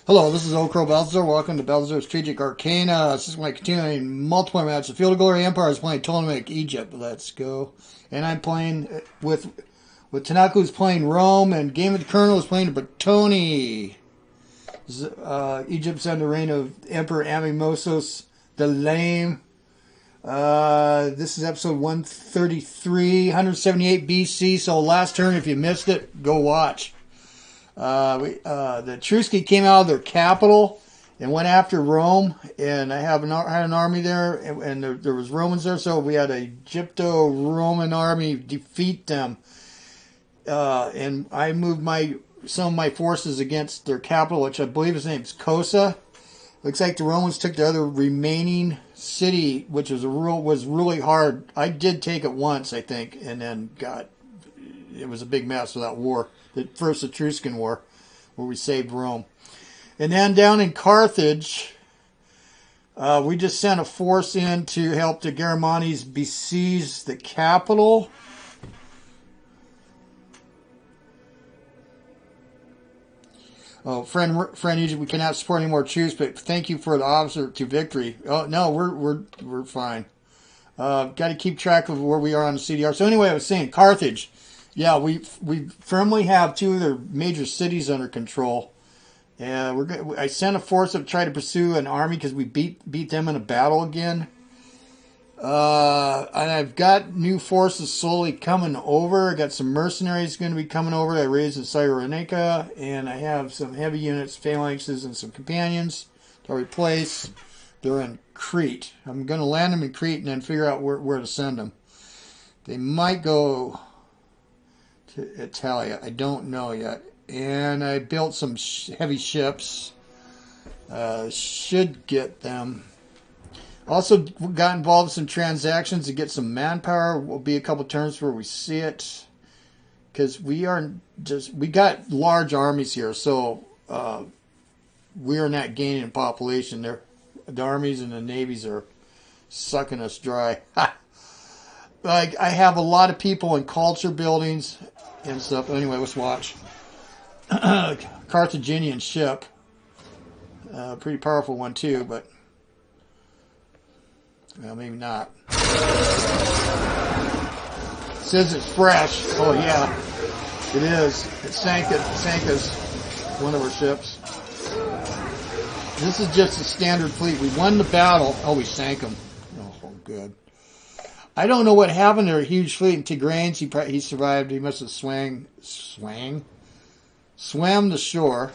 Hello, this is OldCrowBalthazor. Welcome to Balthazar's Strategic Arcana. This is my continuing multiplayer match. The Field of Glory Empire is playing Ptolemaic Egypt. Let's go. And I'm playing with Tanaka, who's playing Rome, and Game of the Colonel is playing Britonae. Egypt's under the reign of Emperor Amisos the Lame. This is episode 133, 178 BC. So last turn, if you missed it, go watch. The Etruscan came out of their capital and went after Rome, and I had an army there, and there was Romans there, so we had a Egypto-Roman army defeat them, and I moved some of my forces against their capital, which I believe his name is Cosa. Looks like the Romans took the other remaining city, which was really hard. I did take it once, I think, and then it was a big mess with that war. The first Etruscan war, where we saved Rome. And then down in Carthage, we just sent a force in to help the Garamantes besiege the capital. Oh, friend Egypt, we cannot support any more troops, but thank you for the officer to victory. Oh no, we're fine. Got to keep track of where we are on the CDR. So anyway, I was saying Carthage. Yeah, we firmly have two of their major cities under control. And I sent a force to try to pursue an army because we beat them in a battle again. And I've got new forces slowly coming over. I got some mercenaries going to be coming over that I raised in Cyrenaica, and I have some heavy units, phalanxes, and some companions to replace. They're in Crete. I'm going to land them in Crete and then figure out where to send them. They might go to Italia. I don't know yet. And I built some heavy ships. Should get them. Also got involved in some transactions to get some manpower. Will be a couple turns where we see it. Because we got large armies here. So we are not gaining in population. The armies and the navies are sucking us dry. Like, I have a lot of people in culture buildings and stuff. Anyway, let's watch. Carthaginian ship. Pretty powerful one too, but well, maybe not. It says it's fresh. Oh yeah, it is. It sank us one of our ships. This is just a standard fleet. We won the battle. Oh, we sank them. Oh, good. I don't know what happened to their huge fleet in Tigranes. He survived. He must have swam the shore.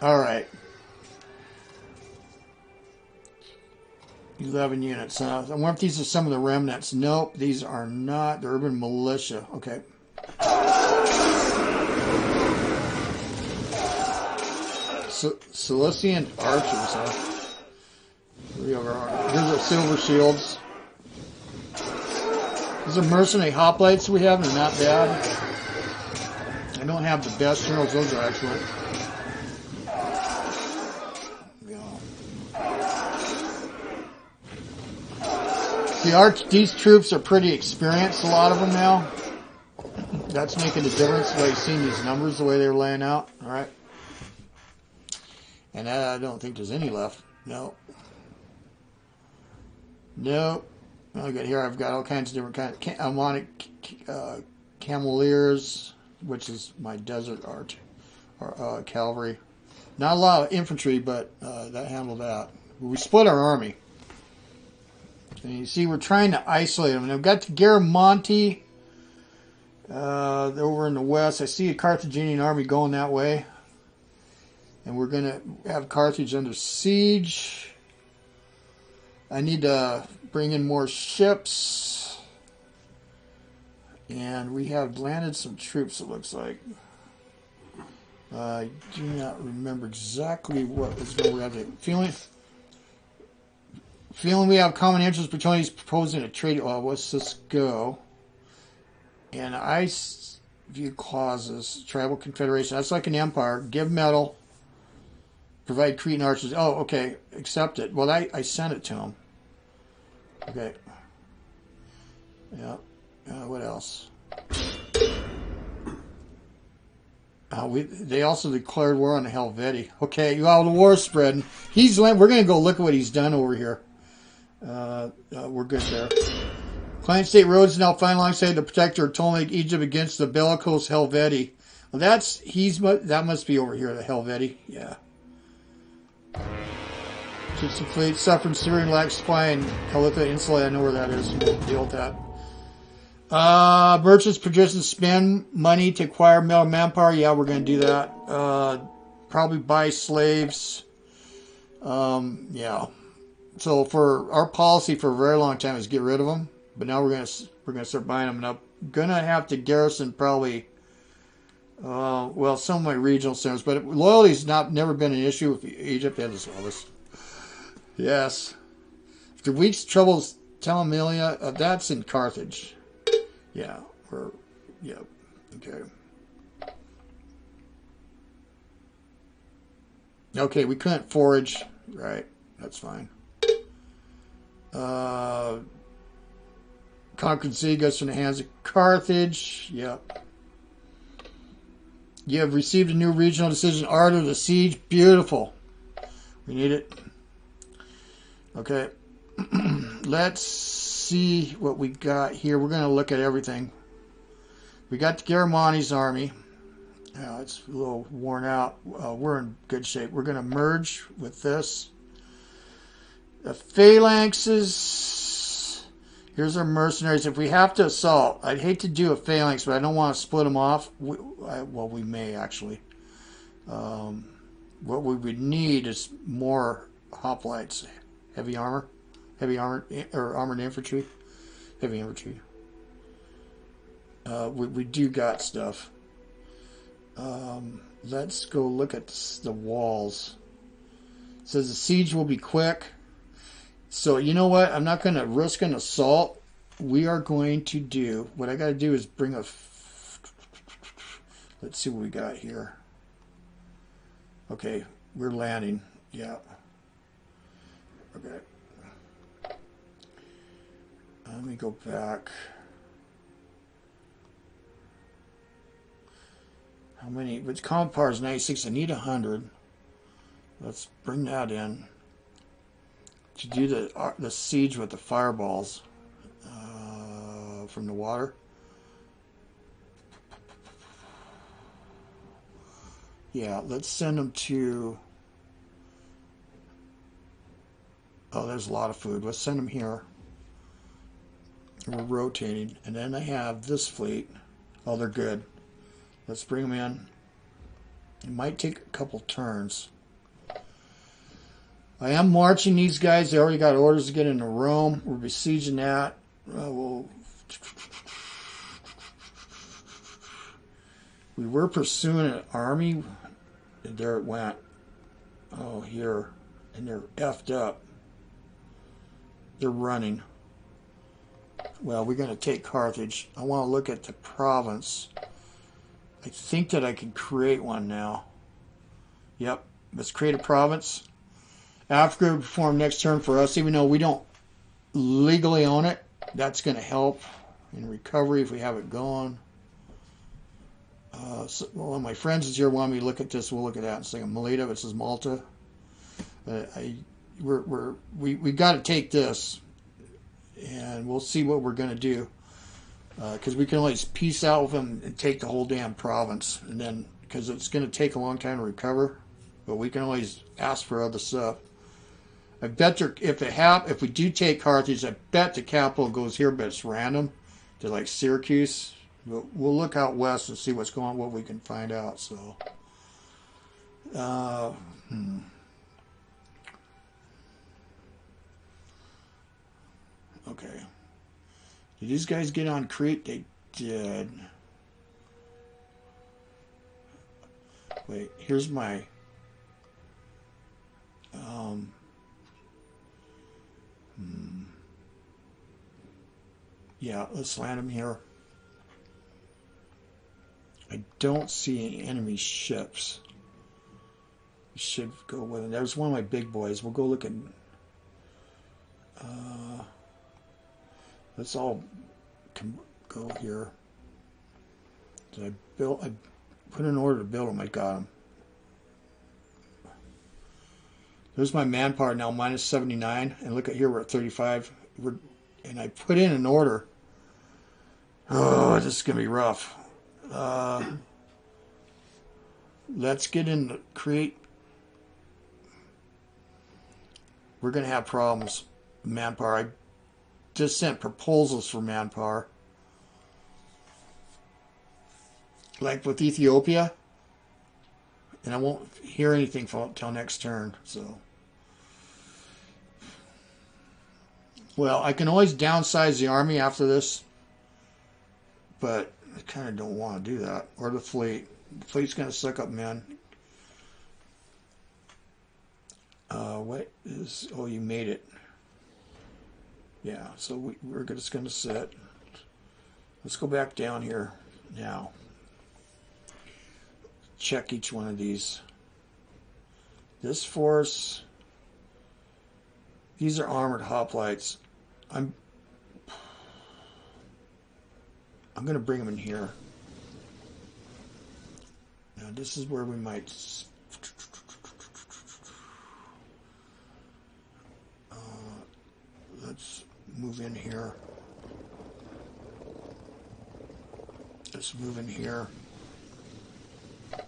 All right. 11 units. I wonder if these are some of the remnants. Nope, these are not. The urban militia. Okay. Cilician archers, huh? Here's the silver shields. These are mercenary hoplites we have. They're not bad. I don't have the best generals. Those are excellent. These troops are pretty experienced, a lot of them now. That's making a difference. I've seen these numbers, the way they're laying out. All right. And I don't think there's any left. No. No. I've got all kinds of different kinds. Almonic Cameliers, which is my desert art, or cavalry. Not a lot of infantry, but that handled that. We split our army. And you see, we're trying to isolate them. And I've got the Garamantes over in the west. I see a Carthaginian army going that way. And we're going to have Carthage under siege. I need to bring in more ships. And we have landed some troops, it looks like. I do not remember exactly what was going on. Feeling we have common interests between these proposing a trade. Well, let's just go. And I view clauses. Tribal confederation. That's like an empire. Give metal. Provide Cretan archers. Oh, okay. Accept it. Well, I sent it to him. Okay. Yeah. What else? They also declared war on the Helvetii. Okay, well, the war's spreading. We're going to go look at what he's done over here. We're good there. Client state Rhodes now fighting alongside the protector of Ptolemaic Egypt against the bellicose Helvetii. Well, that must be over here, the Helvetii. Yeah. Egyptian fleet suffering Syrian lack supply in Calitha Insula. I know where that is. We'll deal with that. Merchants produce and spend money to acquire male manpower. Yeah, we're going to do that. Probably buy slaves. Yeah. So for our policy for a very long time is get rid of them, but now we're going to start buying them. And I'm going to have to garrison probably. Well, some of my regional centers, but loyalty's never been an issue with Egypt. That is all this. Yes. After weeks troubles, Ptolemaic, that's in Carthage. Yeah, okay. Okay, we couldn't forage. Right, that's fine. Conquered city goes from the hands of Carthage. Yep. You have received a new regional decision. Art of the siege. Beautiful. We need it. Okay. Let's see what we got here. We're going to look at everything. We got the Garamantes army. It's a little worn out. We're in good shape. We're going to merge with this. The phalanxes. Here's our mercenaries. If we have to assault, I'd hate to do a phalanx, but I don't want to split them off. Well, we may actually. What we would need is more hoplites. Heavy armor, or armored infantry, heavy infantry. We do got stuff. Let's go look at the walls. It says the siege will be quick. So you know what? I'm not going to risk an assault. We are going to do what I got to do is bring a. Let's see what we got here. Okay, we're landing. Yeah. Okay. Let me go back. How many? Which common power is 96? I need 100. Let's bring that in. To do the siege with the fireballs from the water. Yeah, let's send them to. Oh, there's a lot of food. Let's send them here. We're rotating. And then I have this fleet. Oh, they're good. Let's bring them in. It might take a couple turns. I am marching these guys. They already got orders to get into Rome. We're besieging that. We were pursuing an army. And there it went. Oh, here. And they're effed up. They're running. Well, we're going to take Carthage. I want to look at the province. I think that I can create one now. Yep. Let's create a province. Africa will perform next turn for us, even though we don't legally own it. That's going to help in recovery if we have it going. So, one of my friends is here wanting me to look at this. We'll look at that in a second. Melita, this is Malta. We got to take this, and we'll see what we're going to do. Because we can always peace out with them and take the whole damn province, and then because it's going to take a long time to recover, but we can always ask for other stuff. I bet if we do take Carthage, I bet the capital goes here, but it's random to like Syracuse. We'll look out west and see what's going on, what we can find out. So, okay. Did these guys get on Crete? They did. Wait, here's my. Yeah, let's land them here. I don't see any enemy ships. We should go with it. There's one of my big boys. We'll go look at. Let's all go here. So I put in order to build them. I got them. There's my manpower now, minus 79. And look at here, we're at 35. And I put in an order. Oh, this is going to be rough. Let's get into create. We're going to have problems. Manpower. I just sent proposals for manpower. Like with Ethiopia. And I won't hear anything until next turn. So. Well, I can always downsize the army after this. But I kind of don't want to do that. Or the fleet. The fleet's going to suck up men. What is... Oh, you made it. Yeah, so we're just going to sit. Let's go back down here now. Check each one of these. This force... These are armored hoplites. I'm going to bring them in here. Now this is where we might... let's move in here. Let's move in here. I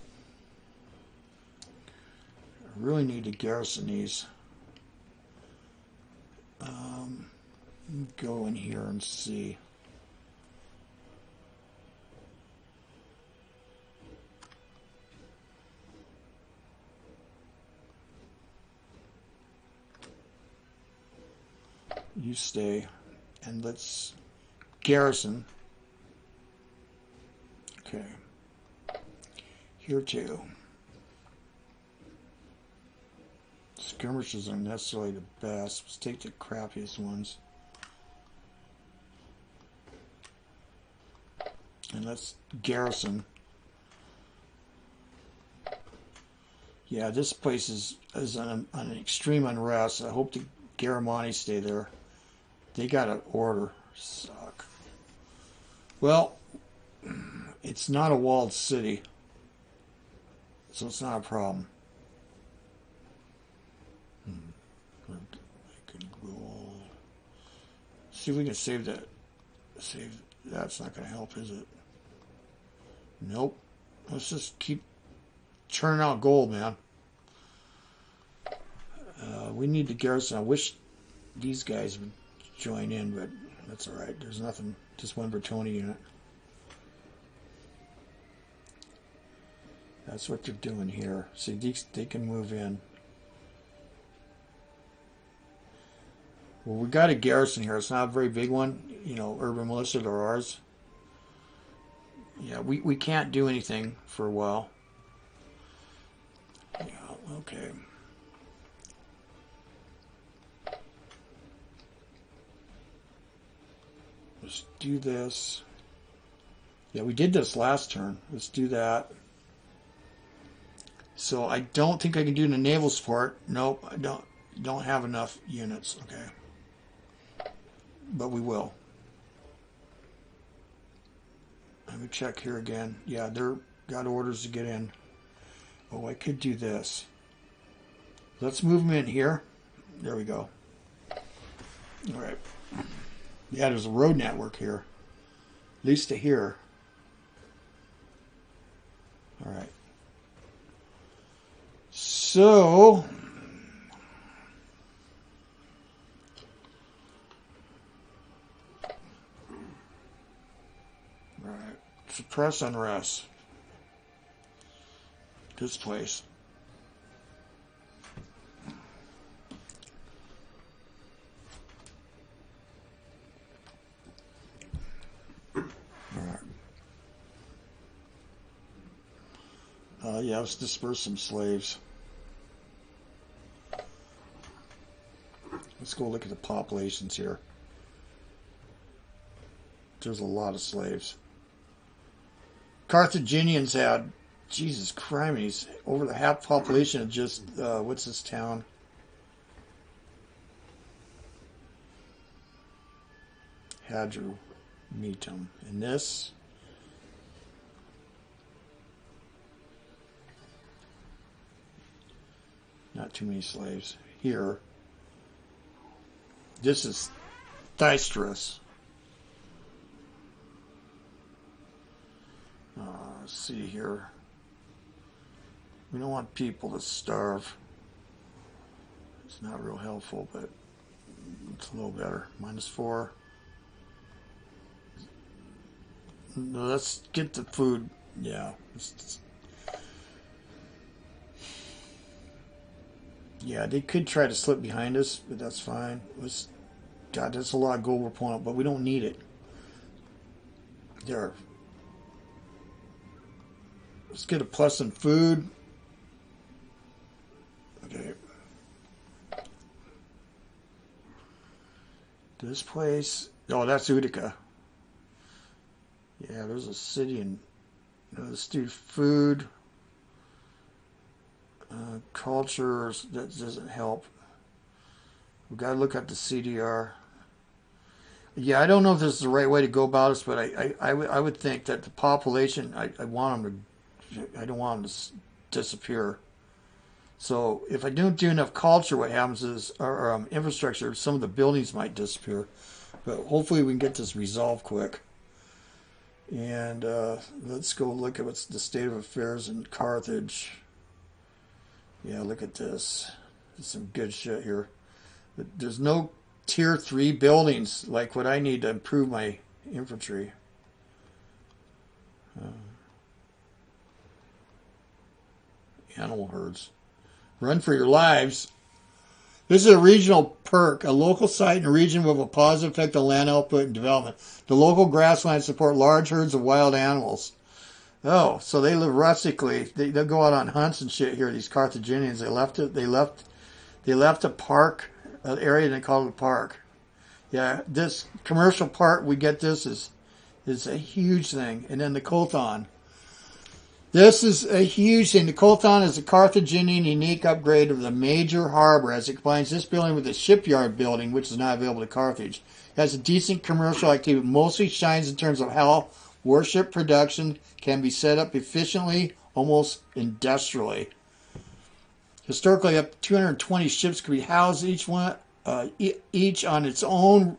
really need to garrison these. Go in here and see. You stay, and let's garrison. Okay. Here too. Skirmishes aren't necessarily the best. Let's take the crappiest ones. And let's garrison. Yeah, this place is on an extreme unrest. I hope the Garamantes stay there. They got an order. Suck. Well, it's not a walled city, so it's not a problem. I can roll. See if we can save that. Save. That's not going to help, is it? Nope. Let's just keep churning out gold, man. We need to garrison. I wish these guys would join in, but that's alright. There's nothing. Just one Britonae unit. That's what they're doing here. See, they can move in. Well, we got a garrison here. It's not a very big one. You know, urban militia are ours. Yeah, we can't do anything for a while. Yeah, okay. Let's do this. Yeah, we did this last turn. Let's do that. So I don't think I can do the naval support. Nope, I don't have enough units. Okay. But we will. Let me check here again. Yeah, they're got orders to get in. Oh, I could do this. Let's move them in here. There we go. All right. Yeah, there's a road network here. At least to here. All right. So... suppress unrest. This place. Alright. Yeah, let's disperse some slaves. Let's go look at the populations here. There's a lot of slaves. Carthaginians had, Jesus Christ, over the half population of just, what's this town? Hadrometum. And this, Not too many slaves. Here. This is Thystris. Let's see here. We don't want people to starve. It's not real helpful, but it's a little better. -4. Let's get the food. Yeah. Yeah, they could try to slip behind us, but that's fine. God, that's a lot of gold we're pulling up, but we don't need it. There. Let's get a plus in food. Okay. This place. Oh, that's Utica. Yeah, there's a city in. Let's do food. Culture, that doesn't help. We've got to look at the CDR. Yeah, I don't know if this is the right way to go about this, but I would think that the population, I want them to, I don't want them to disappear. So if I don't do enough culture, what happens is our infrastructure, some of the buildings might disappear. But hopefully we can get this resolved quick. And let's go look at what's the state of affairs in Carthage. Yeah, look at this. There's some good shit here. There's no tier 3 buildings like what I need to improve my infantry. Animal herds. Run for your lives. This is a regional perk, a local site in a region with a positive effect on land output and development. The local grasslands support large herds of wild animals. Oh, so they live rustically. They'll go out on hunts and shit here. These Carthaginians, they left a park, an area, and they called it a park. Yeah, this commercial part, we get this is a huge thing. And then the Kothon. This is a huge thing. The Kothon is a Carthaginian unique upgrade of the major harbor as it combines this building with the shipyard building, which is not available to Carthage. It has a decent commercial activity, mostly shines in terms of how warship production can be set up efficiently, almost industrially. Historically, up to 220 ships could be housed, each on its own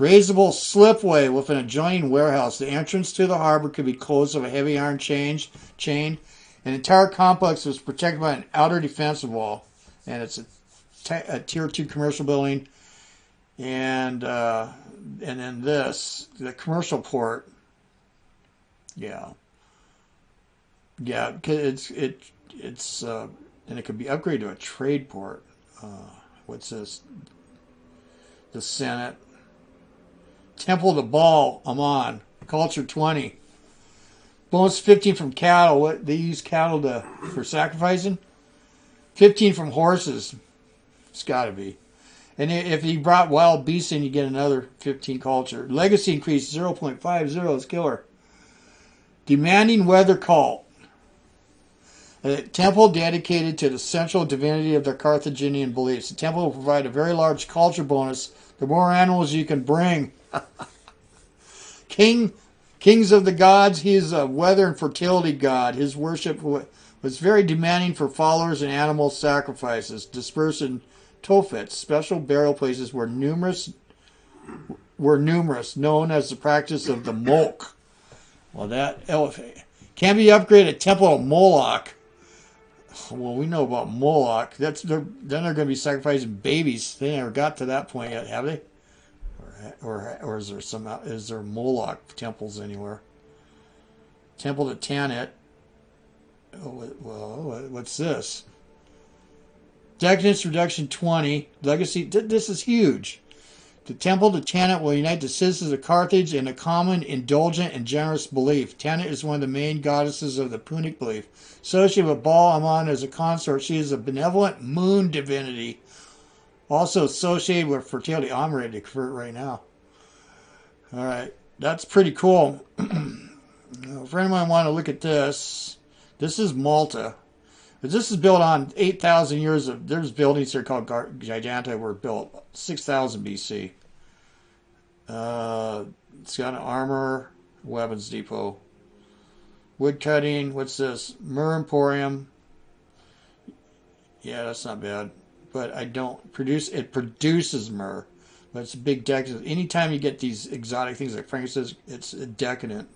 raisable slipway with an adjoining warehouse. The entrance to the harbor could be closed with a heavy iron chain. An entire complex was protected by an outer defensive wall, and it's a tier 2 commercial building. And then this, the commercial port. Yeah, it's and it could be upgraded to a trade port. What's this? The Senate. Temple to Baal, Ammon. Culture 20. Bonus 15 from cattle. What they use cattle for sacrificing? 15 from horses. It's got to be. And if you brought wild beasts in, you get another 15 culture. Legacy increase 0.50 is killer. Demanding weather cult. A temple dedicated to the central divinity of their Carthaginian beliefs. The temple will provide a very large culture bonus. The more animals you can bring. Kings of the gods, he is a weather and fertility god. His worship was very demanding for followers and animal sacrifices. Dispersed in Tophets, special burial places were numerous, known as the practice of the Molk. Well, that can be upgraded at Temple of Moloch. Well, we know about Moloch. Then they're going to be sacrificing babies. They never got to that point yet, have they? Or is there Moloch temples anywhere? Temple to Tanit. Oh, well, what's this? Decadence reduction 20. Legacy. This is huge. The temple to Tanit will unite the citizens of Carthage in a common, indulgent, and generous belief. Tanit is one of the main goddesses of the Punic belief. Associated with Baal Ammon as a consort, she is a benevolent moon divinity. Also associated with fertility. I'm ready to convert right now. All right. That's pretty cool. If anyone want to look at this, this is Malta. This is built on 8,000 years of... There's buildings here called Giganta were built 6,000 BC. It's got an armor, weapons depot. Wood cutting. What's this? Myrrh Emporium. Yeah, that's not bad. But I don't produce, it produces myrrh. But it's a big decadent. Anytime you get these exotic things like frankincense, it's a decadent.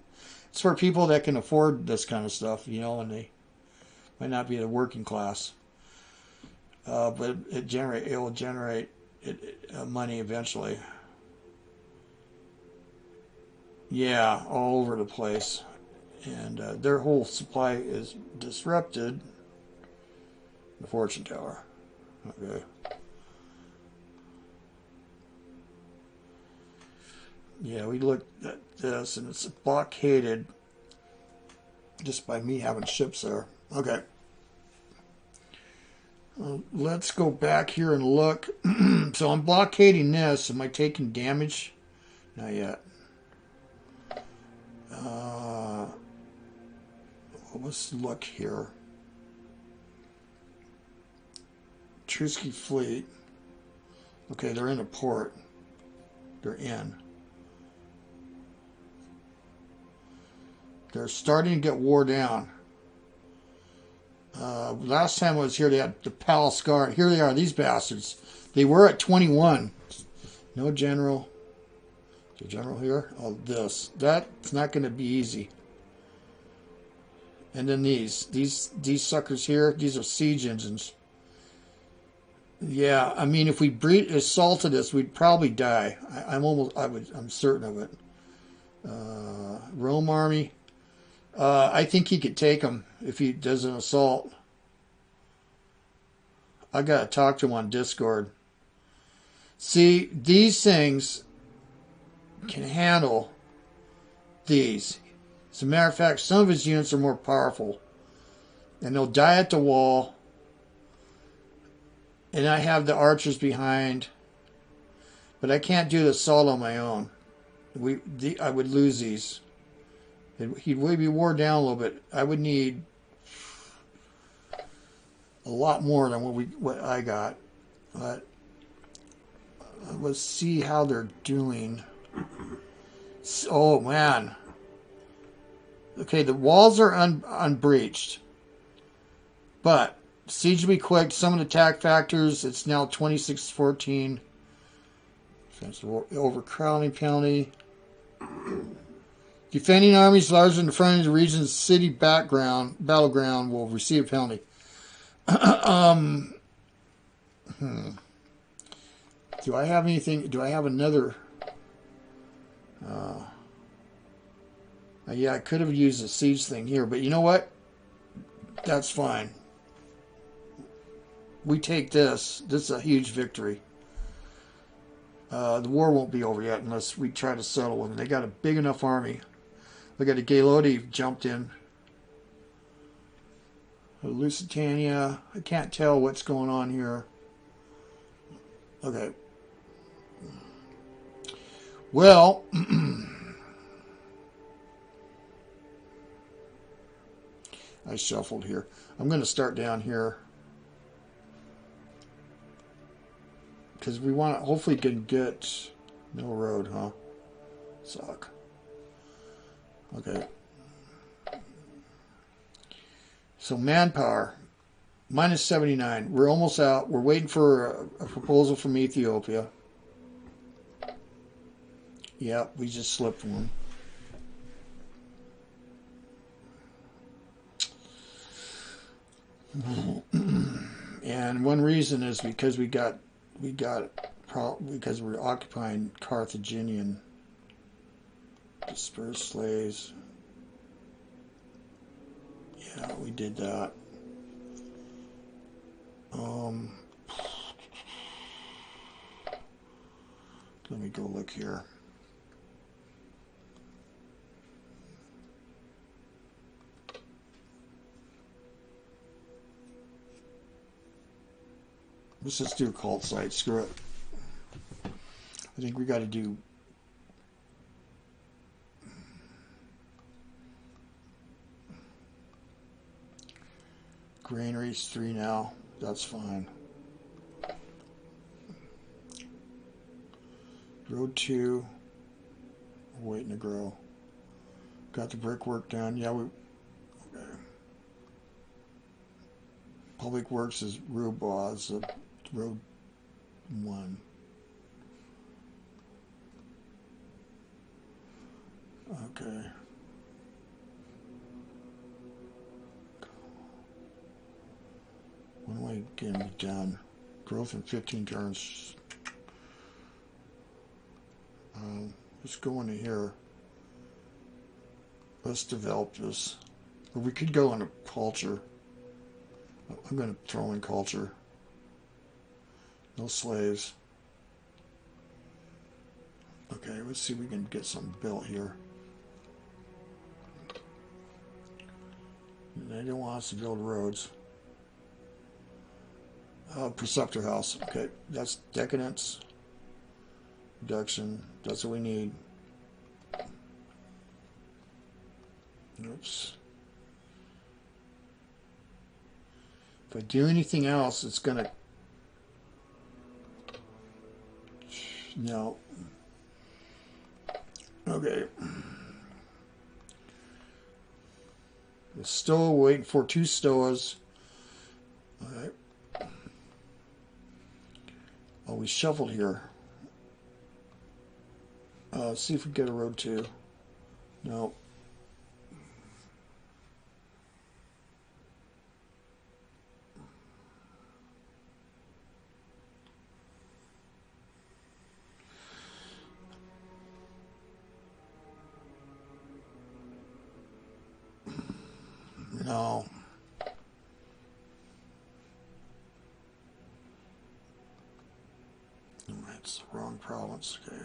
It's for people that can afford this kind of stuff, you know, and they might not be the working class. But it will generate money eventually. Yeah, all over the place. And their whole supply is disrupted. The fortune teller. Okay. Yeah, we looked at this, and it's blockaded just by me having ships there. Okay. Let's go back here and look. So I'm blockading this. Am I taking damage? Not yet. Let's look here. Etruscan fleet. Okay, they're in a port. They're in. They're starting to get wore down. Last time I was here, they had the palace guard. Here they are, these bastards. They were at 21. No general. The general here? Oh, this. That's not going to be easy. And then these suckers here, these are siege engines. Yeah, I mean, if we assaulted us, we'd probably die. I'm certain of it. Rome army. I think he could take him if he does an assault. I gotta talk to him on Discord. See, these things can handle these. As a matter of fact, some of his units are more powerful. And they'll die at the wall. And I have the archers behind. But I can't do the assault on my own. I would lose these. He'd be wore down a little bit. I would need a lot more than what I got. But let's see how they're doing. Oh, man. Okay, the walls are unbreached. But siege will be quick. Some of the attack factors, it's now 26-14. Overcrowding penalty. Defending armies larger than the front of the region's city battleground will receive a penalty. Do I have anything? Do I have another? Yeah, I could have used a siege thing here, but you know what? That's fine. We take this. This is a huge victory. The war won't be over yet unless we try to settle with them. They got a big enough army. Look at the Galoti jumped in. Lusitania. I can't tell what's going on here. Okay. Well, I shuffled here. I'm going to start down here. Because we want to, hopefully can get middle road, huh? Suck. Okay. So manpower, minus 79. We're almost out. We're waiting for a proposal from Ethiopia. Yep, we just slipped one. And one reason is because because we're occupying Carthaginian. Disperse slaves. Yeah, we did that. Let me go look here. Let's just do a cult site. Screw it. I think we got to do granaries 3 now. That's fine. Road 2. We're waiting to grow. Got the brickwork done. Yeah, we. Okay. Public Works is Roboz, Road 1. Okay. When am I getting it done? Growth in 15 turns. Let's go into here. Let's develop this. Or we could go into culture. I'm going to throw in culture. No slaves. Okay, let's see if we can get something built here. They don't want us to build roads. Preceptor house. Okay, that's decadence. Reduction. That's what we need. Oops. If I do anything else, it's gonna... No. Okay. The stoa, waiting for 2 stoas. Alright. Oh, we shuffled here. See if we get a road 2. No. No. That's the wrong province. Okay.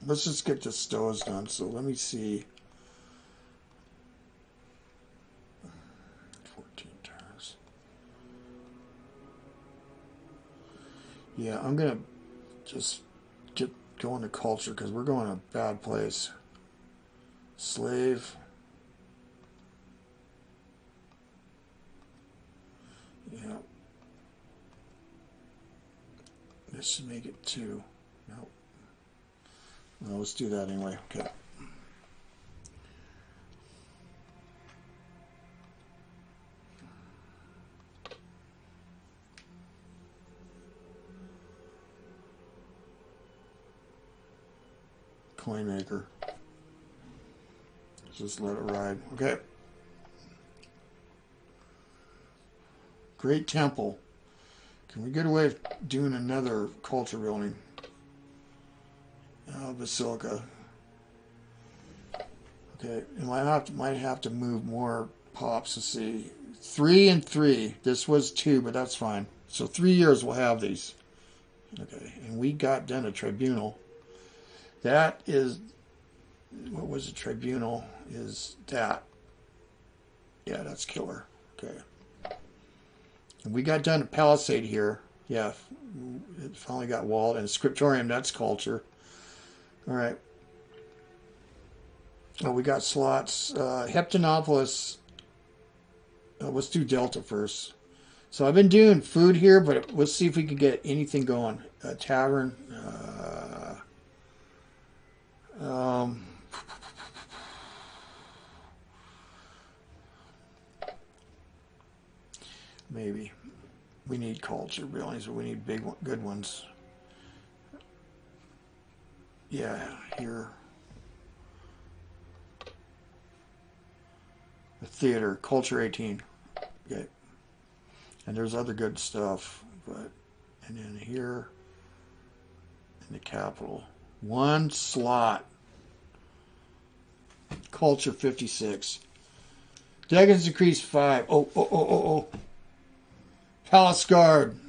Let's just get the stoas done. So let me see. 14 turns. Yeah, I'm going to just get going to culture because we're going to a bad place. Slave. Yeah. This should make it 2. Nope. Well, let's do that anyway. Okay. Coin maker. Just let it ride. Okay. Great temple. Can we get away with doing another culture building? Basilica. Okay, and might have to move more pops. Let's see. 3 and 3. This was 2, but that's fine. So 3 years we'll have these. Okay, and we got done a tribunal. That is, what was a tribunal? Is that? Yeah, that's killer. Okay. And we got done a palisade here. Yeah, it finally got walled. And scriptorium, that's culture. All right. Oh, we got slots. Heptanopolis. Let's do Delta first. So I've been doing food here, but let's see if we can get anything going. Tavern. Maybe. We need culture buildings, but we need big, good ones. Yeah, here. The theater, culture 18. Okay. And there's other good stuff, but, and then here, in the capital, 1 slot. Culture 56. Decadence decreased 5. Oh. Palace Guard.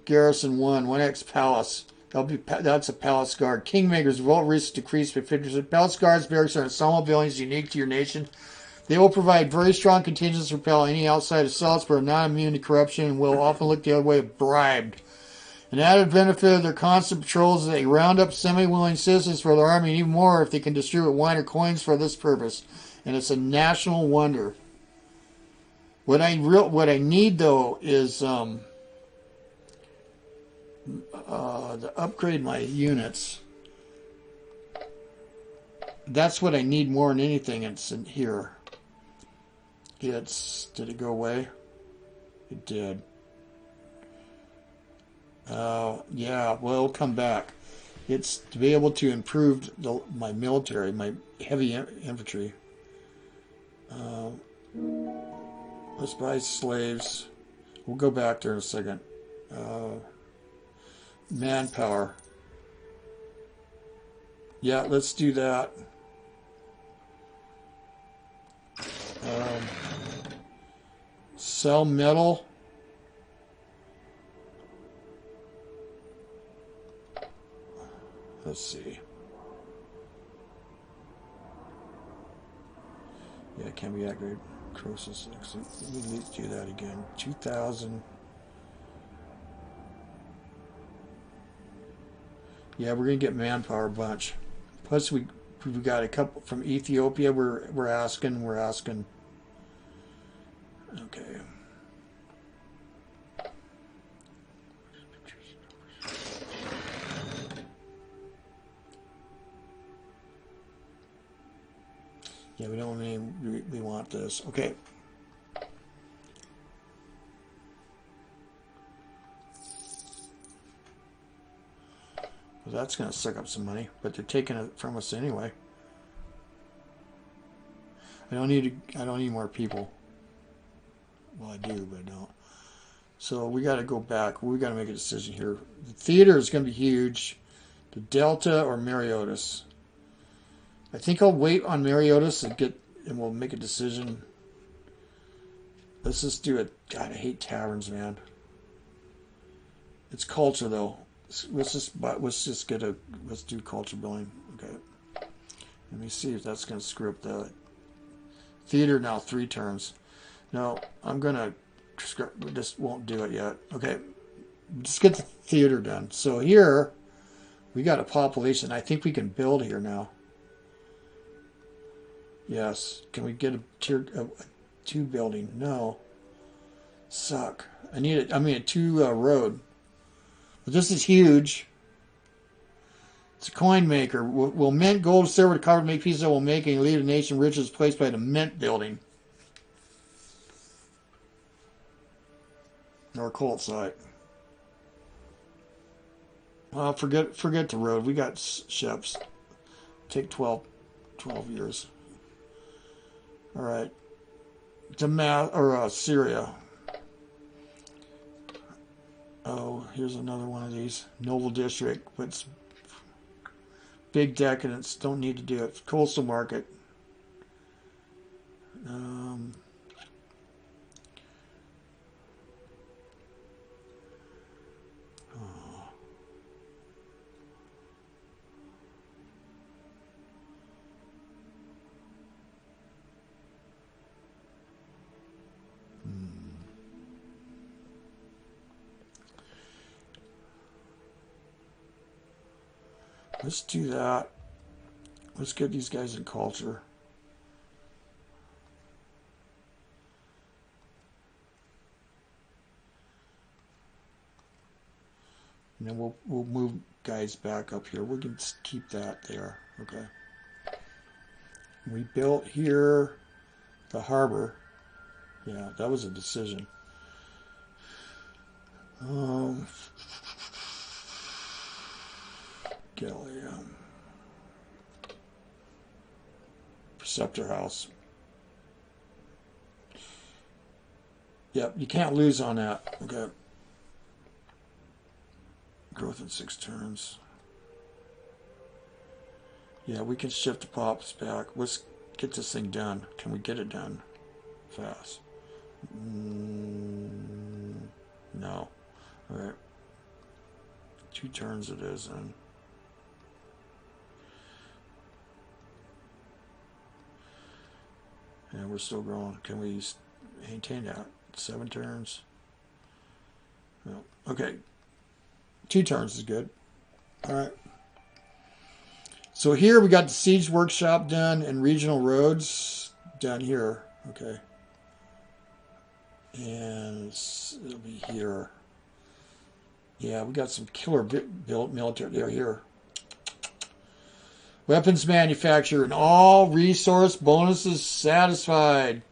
Garrison 1, 1x Palace. That's a Palace Guard. Kingmakers, revolt risk decreased by 50%. Palace Guards barracks are ensemble buildings unique to your nation. They will provide very strong contingents to repel any outside assaults, but are not immune to corruption and will often look the other way if bribed. An added benefit of their constant patrols is they round up semi-willing citizens for their army, and even more if they can distribute wine or coins for this purpose. And it's a national wonder. What I need though is to upgrade my units. That's what I need more than anything. It's in here. Did it go away? It did. Yeah, well, it'll come back. It's to be able to improve my military, my heavy infantry. Let's buy slaves. We'll go back there in a second. Manpower. Yeah, let's do that. Sell metal. Let's see. Yeah, it can be accurate. Croesus. Let's do that again. 2,000. Yeah, we're gonna get manpower a bunch. Plus, we got a couple from Ethiopia. We're asking. Okay. Yeah, we don't mean we want this. Okay. Well, that's going to suck up some money, but they're taking it from us anyway. I don't need more people. Well, I do, but I don't. So we got to go back. We got to make a decision here. The theater is going to be huge. The Delta or Mariotis. I think I'll wait on Mariotis and we'll make a decision. Let's just do it. God, I hate taverns, man. It's culture though. Let's do culture building. Okay. Let me see if that's going to screw up the theater now. 3 turns. No, I'm gonna just won't do it yet. Okay, just get the theater done. So here we got a population. I think we can build here now. Yes. Can we get a tier 2 building? No. Suck. I need it. I mean a 2 road. But this is huge. It's a coin maker. Will mint gold, silver, to copper make pieces that will make and lead a nation riches placed by the mint building. Or cult site. Forget the road. We got ships. Take 12 years. All right. Syria. Oh, here's another one of these. Noble district. But big decadence. Don't need to do it. Coastal market. Let's do that. Let's get these guys in culture. And then we'll move guys back up here. We can keep that there. Okay. We built here the harbor. Yeah, that was a decision. Gallium. Preceptor house. Yep, you can't lose on that. Okay. Growth in 6 turns. Yeah, we can shift the pops back. Let's get this thing done. Can we get it done fast? No. All right. 2 turns it is then. And we're still growing. Can we maintain that? 7 turns? No. Okay. 2 turns is good. All right. So here we got the siege workshop done and regional roads done here. Okay. And it'll be here. Yeah, we got some killer built military. They're here. Weapons manufacturer and all resource bonuses satisfied.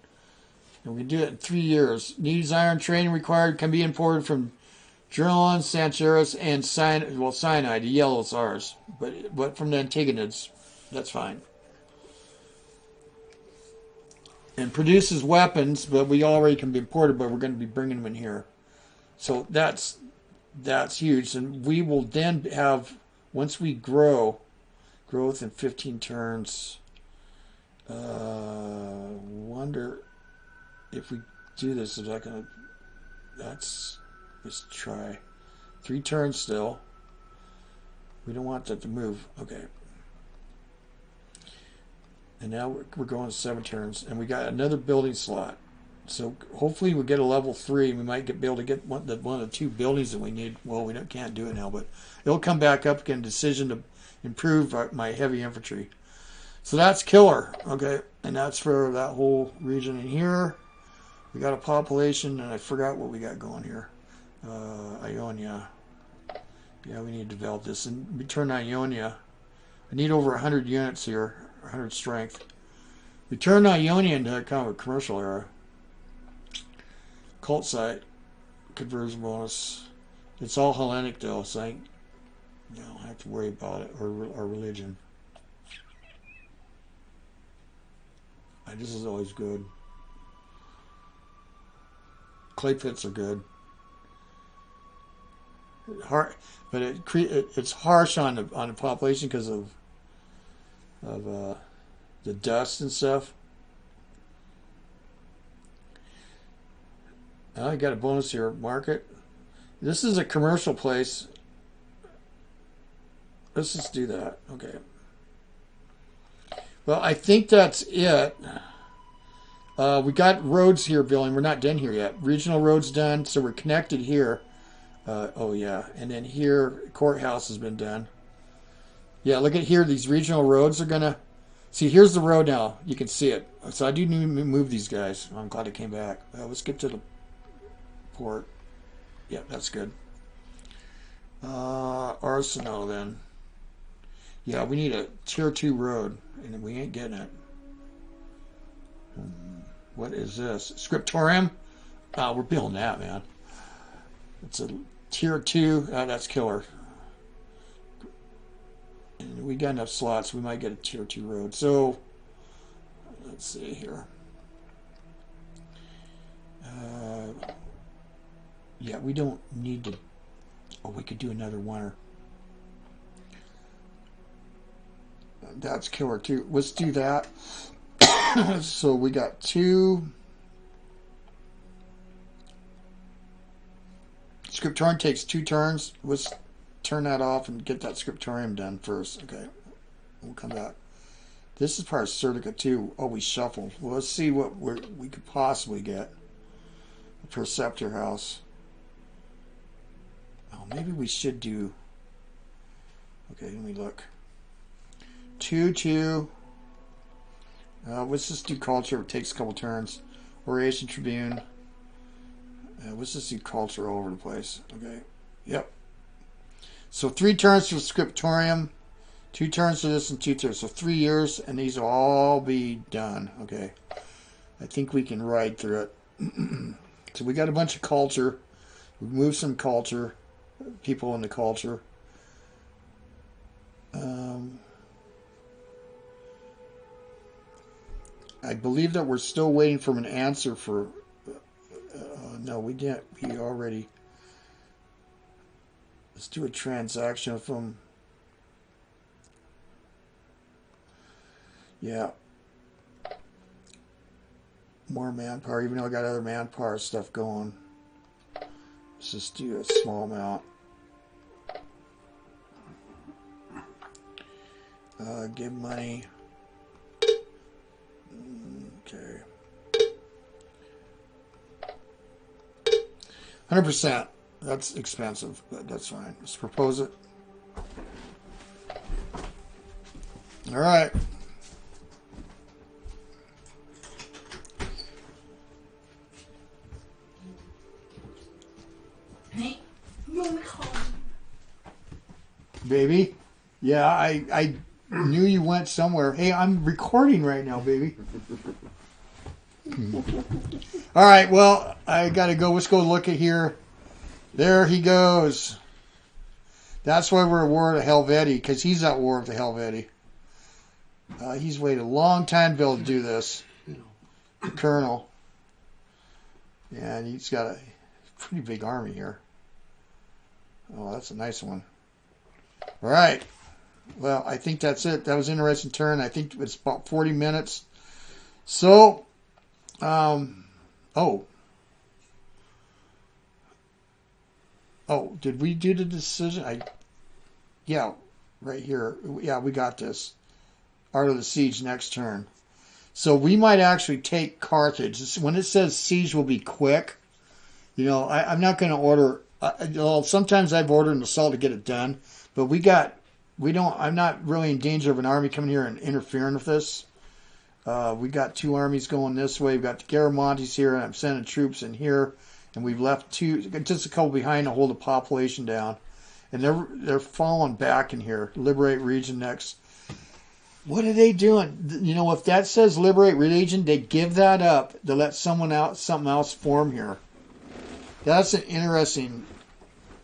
And we do it in 3 years. Needs iron training required. Can be imported from Journalon, Sancheros, and Sinai. The yellow's ours. But from the Antigonids, that's fine. And produces weapons, but we already can be imported, but we're going to be bringing them in here. So that's huge. And we will then have, once we growth in 15 turns. Wonder if we do this, is that going to, let's try. 3 turns still. We don't want that to move. Okay. And now we're going 7 turns, and we got another building slot. So hopefully we'll get a level 3, and we might be able to get one of the 2 buildings that we need. Well, we can't do it now, but it'll come back up again. Decision to improve my heavy infantry. So that's killer. Okay, and that's for that whole region in here. We got a population, and I forgot what we got going here. Ionia. Yeah, we need to develop this and return Ionia. I need over 100 units here. 100 strength. We turn Ionia into kind of a commercial era. Cult site. Conversion bonus. It's all Hellenic though, so I don't have to worry about it, or our religion. This is always good. Clay pits are good. But it's harsh on the population because of the dust and stuff. I got a bonus here. Market. This is a commercial place. Let's just do that. Okay. Well, I think that's it. We got roads here building. We're not done here yet. Regional roads done, so we're connected here. Oh yeah, and then here courthouse has been done. Yeah, look at here. These regional roads are gonna. See, here's the road now. You can see it. So I do need to move these guys. I'm glad they came back. Let's get to the port. Yeah, that's good. Arsenal then. Yeah, we need a tier 2 road, and we ain't getting it. What is this? Scriptorium? We're building that, man. It's a tier 2. That's killer. And we got enough slots. We might get a tier 2 road. So, let's see here. Yeah, we don't need to. Oh, we could do another one. That's killer too. Let's do that. So we got 2. Scriptorium takes 2 turns. Let's turn that off and get that Scriptorium done first. Okay. We'll come back. This is part of Serdica too. Oh, we shuffled. Well, let's see what we could possibly get. A Preceptor House. Oh, maybe we should do. Okay, let me look. 2-2. Let's just do culture. It takes a couple turns. Oration Tribune. Let's just do culture all over the place. Okay. Yep. So 3 turns for Scriptorium. 2 turns for this and 2 turns. So 3 years, and these will all be done. Okay. I think we can ride through it. So we got a bunch of culture. We moved some culture. People in the culture. I believe that we're still waiting for an answer for. No, we didn't. We already. Let's do a transaction from. Yeah. More manpower, even though I got other manpower stuff going. Let's just do a small amount. Give money. Okay. 100%. That's expensive, but that's fine. Let's propose it. All right. Hey, you want me to call? baby. Yeah, I knew you went somewhere. Hey, I'm recording right now, baby. All right, well, I got to go. Let's go look at here. There he goes. That's why we're at war with Helvetii, because he's at war with the Helvetii. He's waited a long time to be able to do this. The colonel. And he's got a pretty big army here. Oh, that's a nice one. All right. Well, I think that's it. That was an interesting turn. I think it's about 40 minutes. So, did we do the decision? Yeah, right here. Yeah, we got this. Art of the Siege next turn. So we might actually take Carthage. When it says siege will be quick, you know, I'm not going to order. Sometimes I've ordered an assault to get it done, but I'm not really in danger of an army coming here and interfering with this. We got two armies going this way. We've got the Garamantes here, and I'm sending troops in here, and we've left just a couple behind to hold the population down, and they're falling back in here. Liberate region next. What are they doing? You know, if that says liberate region, they give that up to let something else form here. That's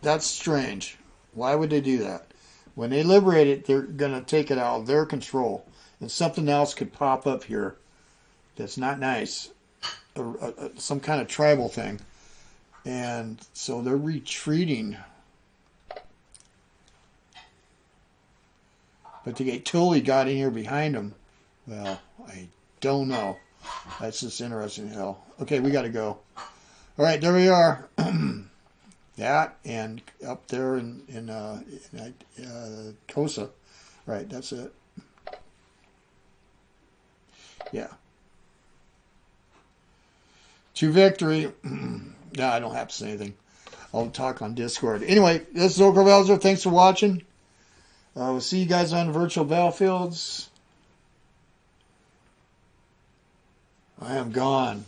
that's strange. Why would they do that? When they liberate it, they're going to take it out of their control. And something else could pop up here that's not nice. Some kind of tribal thing. And so they're retreating. But they totally got in here behind them. Well, I don't know. That's just interesting hell. Okay, we got to go. All right, there we are. That and up there in Cosa. Right, that's it. Yeah. To victory. No, I don't have to say anything. I'll talk on Discord. Anyway, this is OldCrowBalthazor. Thanks for watching. We'll see you guys on virtual battlefields. I am gone.